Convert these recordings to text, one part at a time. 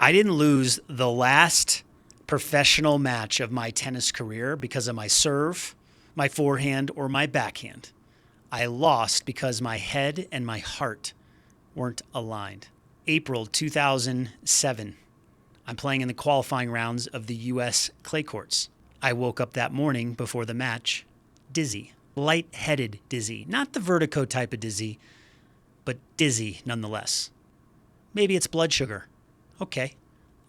I didn't lose the last professional match of my tennis career because of my serve, my forehand, or my backhand. I lost because my head and my heart weren't aligned. April 2007. I'm playing in the qualifying rounds of the U.S. clay courts. I woke up that morning before the match dizzy, lightheaded dizzy. Not the vertigo type of dizzy, but dizzy nonetheless. Maybe it's blood sugar. Okay,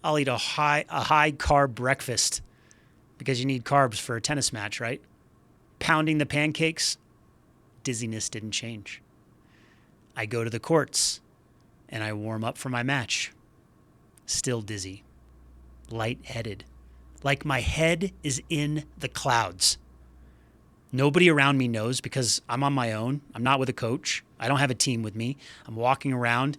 I'll eat a high-carb breakfast because you need carbs for a tennis match, right? Pounding the pancakes, dizziness didn't change. I go to the courts and I warm up for my match. Still dizzy, lightheaded, like my head is in the clouds. Nobody around me knows because I'm on my own. I'm not with a coach. I don't have a team with me. I'm walking around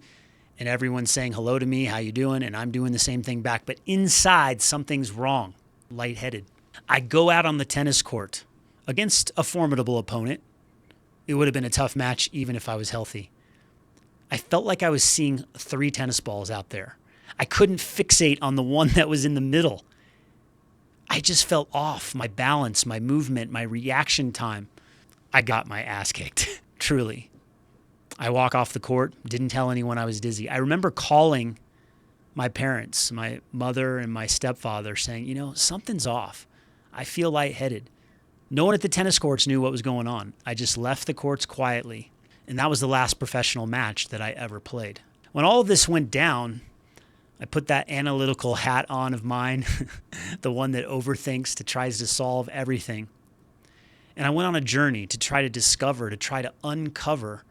and everyone's saying hello to me, how you doing? And I'm doing the same thing back. But inside, something's wrong, lightheaded. I go out on the tennis court against a formidable opponent. It would have been a tough match even if I was healthy. I felt like I was seeing 3 tennis balls out there. I couldn't fixate on the one that was in the middle. I just felt off, my balance, my movement, my reaction time. I got my ass kicked, truly. I walk off the court, didn't tell anyone I was dizzy. I remember calling my parents, my mother and my stepfather, saying, something's off. I feel lightheaded. No one at the tennis courts knew what was going on. I just left the courts quietly. And that was the last professional match that I ever played. When all of this went down, I put that analytical hat on of mine, the one that overthinks, that tries to solve everything. And I went on a journey to try to discover, to try to uncover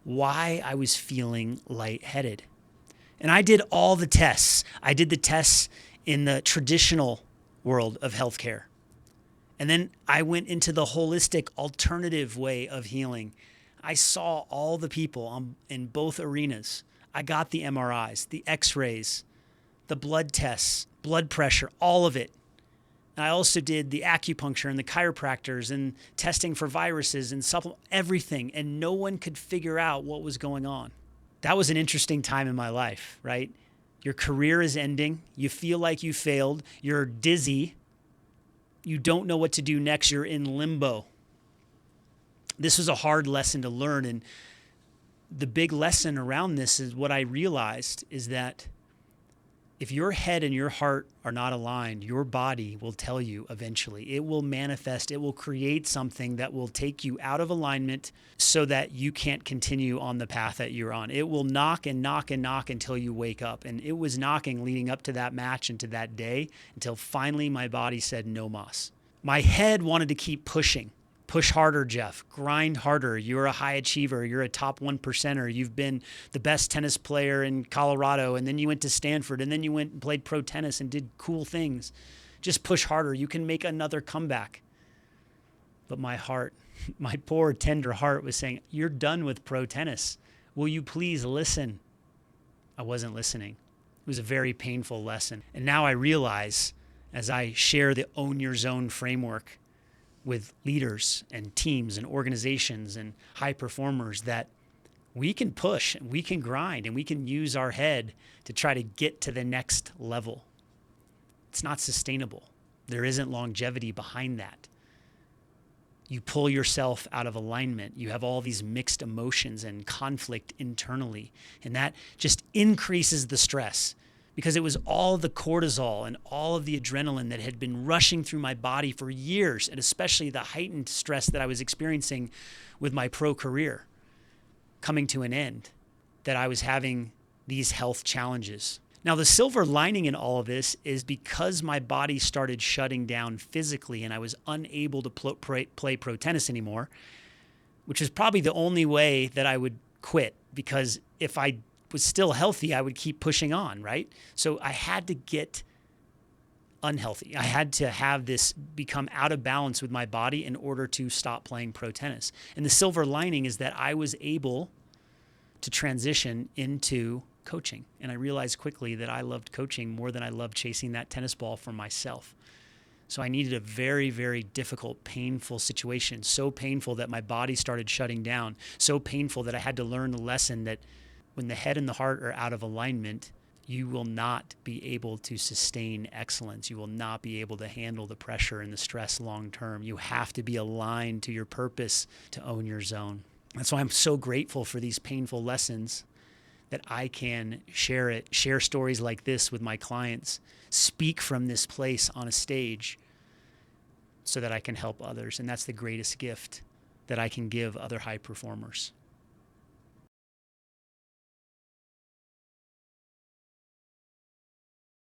why I was feeling lightheaded. And I did all the tests. I did the tests in the traditional world of healthcare. And then I went into the holistic alternative way of healing. I saw all the people in both arenas. I got the MRIs, the x-rays, the blood tests, blood pressure, all of it. And I also did the acupuncture and the chiropractors and testing for viruses and everything. And no one could figure out what was going on. That was an interesting time in my life, right? Your career is ending. You feel like you failed. You're dizzy. You don't know what to do next. You're in limbo. This was a hard lesson to learn. And the big lesson around this is what I realized is that if your head and your heart are not aligned, your body will tell you eventually. It will manifest. It will create something that will take you out of alignment so that you can't continue on the path that you're on. It will knock and knock and knock until you wake up. And it was knocking leading up to that match and to that day until finally my body said no mas. My head wanted to keep pushing. Push harder, Jeff. Grind harder. You're a high achiever. You're a top 1%er. You've been the best tennis player in Colorado, and then you went to Stanford, and then you went and played pro tennis and did cool things. Just push harder. You can make another comeback. But my heart, my poor, tender heart was saying, you're done with pro tennis. Will you please listen? I wasn't listening. It was a very painful lesson. And now I realize, as I share the Own Your Zone framework with leaders and teams and organizations and high performers, that we can push and we can grind and we can use our head to try to get to the next level. It's not sustainable. There isn't longevity behind that. You pull yourself out of alignment. You have all these mixed emotions and conflict internally, and that just increases the stress. Because it was all the cortisol and all of the adrenaline that had been rushing through my body for years, and especially the heightened stress that I was experiencing with my pro career coming to an end, that I was having these health challenges. Now, the silver lining in all of this is because my body started shutting down physically and I was unable to play pro tennis anymore, which is probably the only way that I would quit, because if I was still healthy, I would keep pushing on, right? So I had to get unhealthy. I had to have this become out of balance with my body in order to stop playing pro tennis. And the silver lining is that I was able to transition into coaching. And I realized quickly that I loved coaching more than I loved chasing that tennis ball for myself. So I needed a very, very difficult, painful situation, so painful that my body started shutting down, so painful that I had to learn the lesson that when the head and the heart are out of alignment, you will not be able to sustain excellence. You will not be able to handle the pressure and the stress long term. You have to be aligned to your purpose to own your zone. That's why I'm so grateful for these painful lessons, that I can share stories like this with my clients, speak from this place on a stage so that I can help others. And that's the greatest gift that I can give other high performers.